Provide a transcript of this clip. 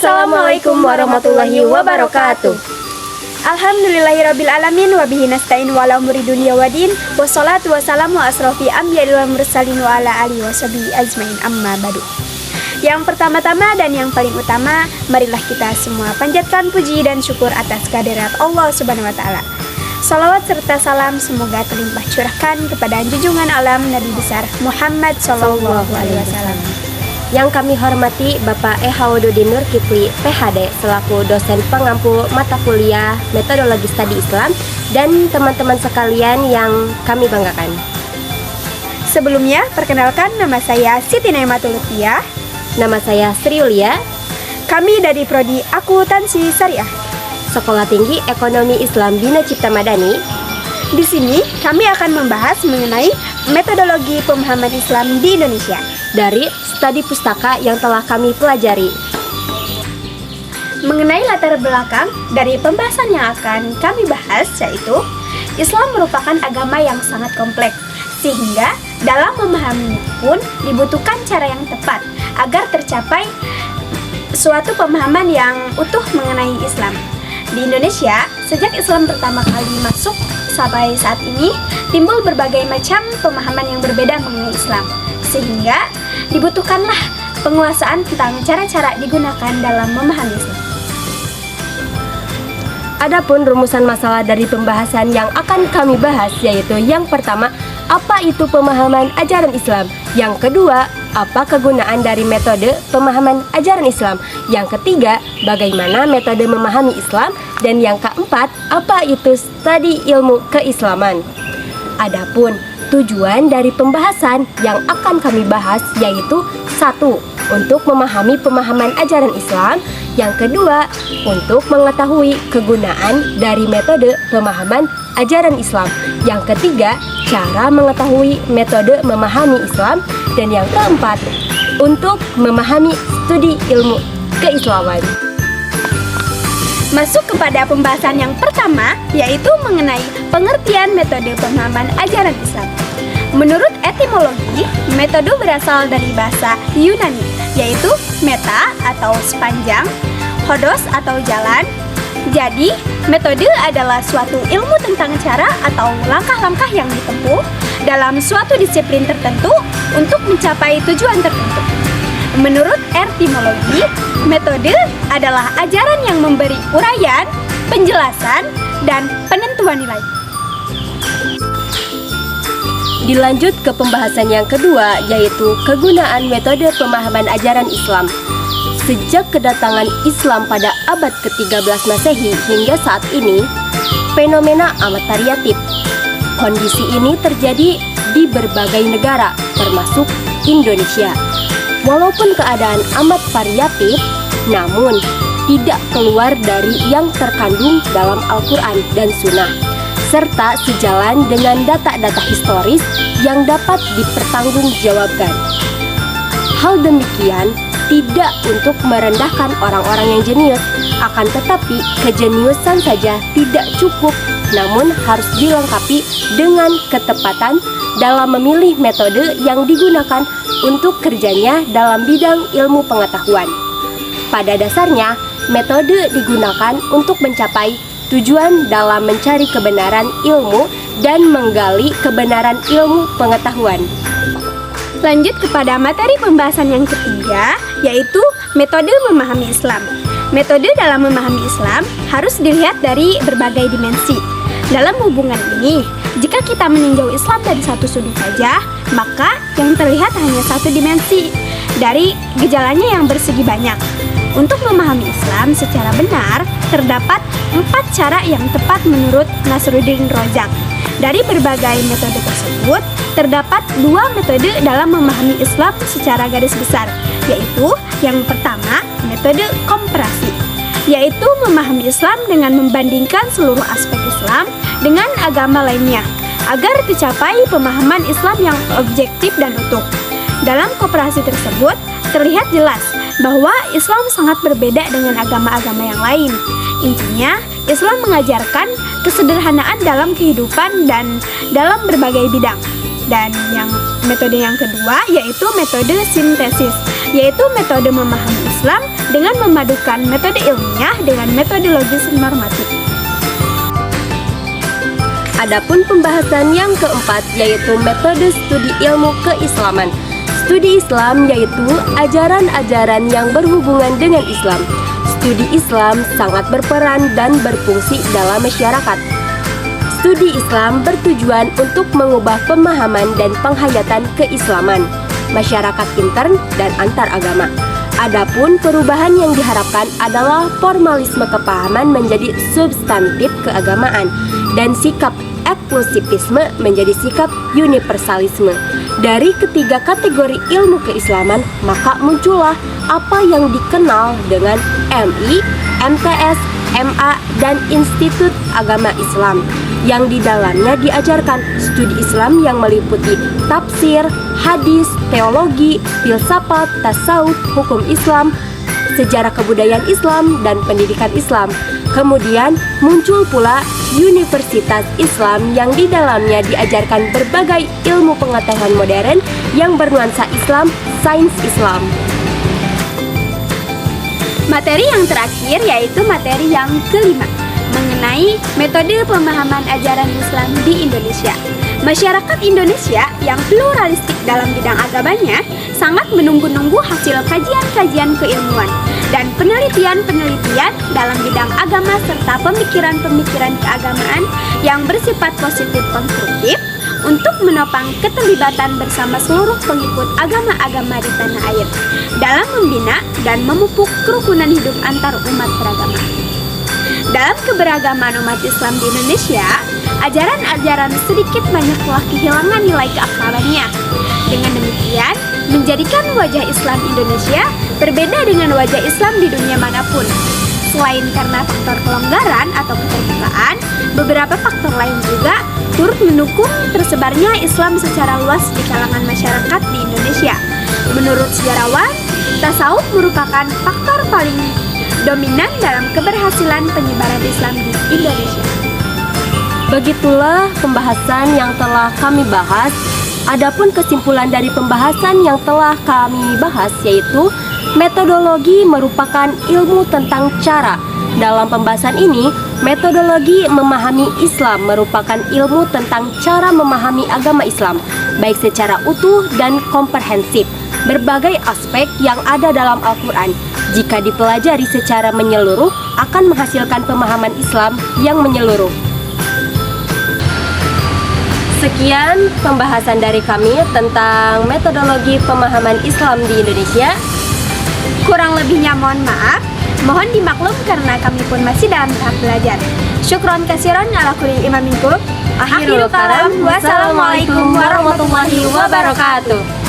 Assalamualaikum warahmatullahi wabarakatuh. Alhamdulillahirabbil alamin wa bihi nasta'in wa ala umuri dunya waddin wassalatu wassalamu asrofi anbiya'i wal mursalin wa ala alihi washabihi ajmain amma ba'du. Yang pertama-tama dan yang paling utama, marilah kita semua panjatkan puji dan syukur atas kehadirat Allah Subhanahu wa taala. Salawat serta salam semoga terlimpah curahkan kepada junjungan alam Nabi besar Muhammad sallallahu alaihi wasallam. Yang kami hormati Bapak Ehaududin Nur Kifli, PhD, selaku dosen pengampu mata kuliah Metodologi Studi Islam, dan teman-teman sekalian yang kami banggakan. Sebelumnya, perkenalkan, nama saya Siti Naimatul Lutfiyah. Nama saya Sri Yulia. Kami dari Prodi Akuntansi Syariah, Sekolah Tinggi Ekonomi Islam Bina Cipta Madani. Di sini kami akan membahas mengenai metodologi pemahaman Islam di Indonesia dari studi pustaka yang telah kami pelajari. Mengenai latar belakang dari pembahasan yang akan kami bahas, yaitu Islam merupakan agama yang sangat kompleks, sehingga dalam memahaminya pun dibutuhkan cara yang tepat agar tercapai suatu pemahaman yang utuh mengenai Islam. Di Indonesia, sejak Islam pertama kali masuk sampai saat ini, timbul berbagai macam pemahaman yang berbeda mengenai Islam, sehingga dibutuhkanlah penguasaan tentang cara-cara digunakan dalam memahami Islam. Adapun rumusan masalah dari pembahasan yang akan kami bahas, yaitu yang pertama, apa itu pemahaman ajaran Islam? Yang kedua, apa kegunaan dari metode pemahaman ajaran Islam? Yang ketiga, bagaimana metode memahami Islam? Dan yang keempat, apa itu studi ilmu keislaman? Adapun tujuan dari pembahasan yang akan kami bahas yaitu 1. Untuk memahami pemahaman ajaran Islam. Yang kedua, untuk mengetahui kegunaan dari metode pemahaman ajaran Islam. Yang ketiga, cara mengetahui metode memahami Islam. Dan yang keempat, untuk memahami studi ilmu keislaman. Masuk kepada pembahasan yang pertama, yaitu mengenai pengertian metode pemahaman ajaran Islam. Menurut etimologi, metode berasal dari bahasa Yunani, yaitu meta atau sepanjang, hodos atau jalan. Jadi, metode adalah suatu ilmu tentang cara atau langkah-langkah yang ditempuh dalam suatu disiplin tertentu untuk mencapai tujuan tertentu. Menurut etimologi, metode adalah ajaran yang memberi uraian, penjelasan, dan penentuan nilai. Dilanjut ke pembahasan yang kedua, yaitu kegunaan metode pemahaman ajaran Islam. Sejak kedatangan Islam pada abad ke-13 Masehi hingga saat ini, fenomena amat variatif. Kondisi ini terjadi di berbagai negara, termasuk Indonesia. Walaupun keadaan amat variatif, namun tidak keluar dari yang terkandung dalam Al-Quran dan Sunnah, serta sejalan dengan data-data historis yang dapat dipertanggungjawabkan. Hal demikian tidak untuk merendahkan orang-orang yang jenius, akan tetapi kejeniusan saja tidak cukup, namun harus dilengkapi dengan ketepatan dalam memilih metode yang digunakan untuk kerjanya dalam bidang ilmu pengetahuan. Pada dasarnya, metode digunakan untuk mencapai tujuan dalam mencari kebenaran ilmu dan menggali kebenaran ilmu pengetahuan. Lanjut kepada materi pembahasan yang ketiga, yaitu metode memahami Islam. Metode dalam memahami Islam harus dilihat dari berbagai dimensi. Dalam hubungan ini, jika kita meninjau Islam dari satu sudut saja, maka yang terlihat hanya satu dimensi dari gejalanya yang bersegi banyak. Untuk memahami Islam secara benar, terdapat 4 cara yang tepat menurut Nasruddin Rojak. Dari berbagai metode tersebut, terdapat 2 metode dalam memahami Islam secara garis besar, yaitu yang pertama, metode komparasi, yaitu memahami Islam dengan membandingkan seluruh aspek Islam dengan agama lainnya, agar tercapai pemahaman Islam yang objektif dan utuh. Dalam komparasi tersebut, terlihat jelas bahwa Islam sangat berbeda dengan agama-agama yang lain. Intinya, Islam mengajarkan kesederhanaan dalam kehidupan dan dalam berbagai bidang. Dan metode yang kedua yaitu metode sintesis, yaitu metode memahami Islam dengan memadukan metode ilmiah dengan metodologis normatif. Adapun pembahasan yang keempat yaitu metode studi ilmu keislaman. Studi Islam yaitu ajaran-ajaran yang berhubungan dengan Islam. Studi Islam sangat berperan dan berfungsi dalam masyarakat. Studi Islam bertujuan untuk mengubah pemahaman dan penghayatan keislaman, masyarakat intern dan antar agama. Adapun perubahan yang diharapkan adalah formalisme kepahaman menjadi substantif keagamaan dan sikap eksklusivisme menjadi sikap universalisme. Dari ketiga kategori ilmu keislaman, maka muncullah apa yang dikenal dengan MI, MTS, MA, dan Institut Agama Islam, yang di dalamnya diajarkan studi Islam yang meliputi tafsir, hadis, teologi, filsafat, tasawuf, hukum Islam, sejarah kebudayaan Islam, dan pendidikan Islam. Kemudian muncul pula Universitas Islam yang di dalamnya diajarkan berbagai ilmu pengetahuan modern yang bernuansa Islam, sains Islam. Materi yang terakhir yaitu materi yang kelima, mengenai metode pemahaman ajaran Islam di Indonesia. Masyarakat Indonesia yang pluralistik dalam bidang agamanya sangat menunggu-nunggu hasil kajian-kajian keilmuan dan penelitian-penelitian dalam bidang agama serta pemikiran-pemikiran keagamaan yang bersifat positif konstruktif untuk menopang keterlibatan bersama seluruh pengikut agama-agama di tanah air dalam membina dan memupuk kerukunan hidup antar umat beragama. Dalam keberagaman umat Islam di Indonesia, ajaran-ajaran sedikit banyak telah kehilangan nilai keakrabannya. Dengan demikian, menjadikan wajah Islam Indonesia berbeda dengan wajah Islam di dunia manapun. Selain karena faktor kelonggaran atau keterbukaan, beberapa faktor lain juga turut mendukung tersebarnya Islam secara luas di kalangan masyarakat di Indonesia. Menurut sejarawan, tasawuf merupakan faktor paling dominan dalam keberhasilan penyebaran Islam di Indonesia. Begitulah pembahasan yang telah kami bahas. Adapun kesimpulan dari pembahasan yang telah kami bahas yaitu metodologi merupakan ilmu tentang cara. Dalam pembahasan ini, metodologi memahami Islam merupakan ilmu tentang cara memahami agama Islam, baik secara utuh dan komprehensif, berbagai aspek yang ada dalam Al-Quran. Jika dipelajari secara menyeluruh, akan menghasilkan pemahaman Islam yang menyeluruh. Sekian pembahasan dari kami tentang metodologi pemahaman Islam di Indonesia. Kurang lebihnya mohon maaf. Mohon dimaklum karena kami pun masih dalam tahap belajar. Syukron kasiran ala kulli imam minkum. Akhirul kalam. Wassalamualaikum warahmatullahi wabarakatuh.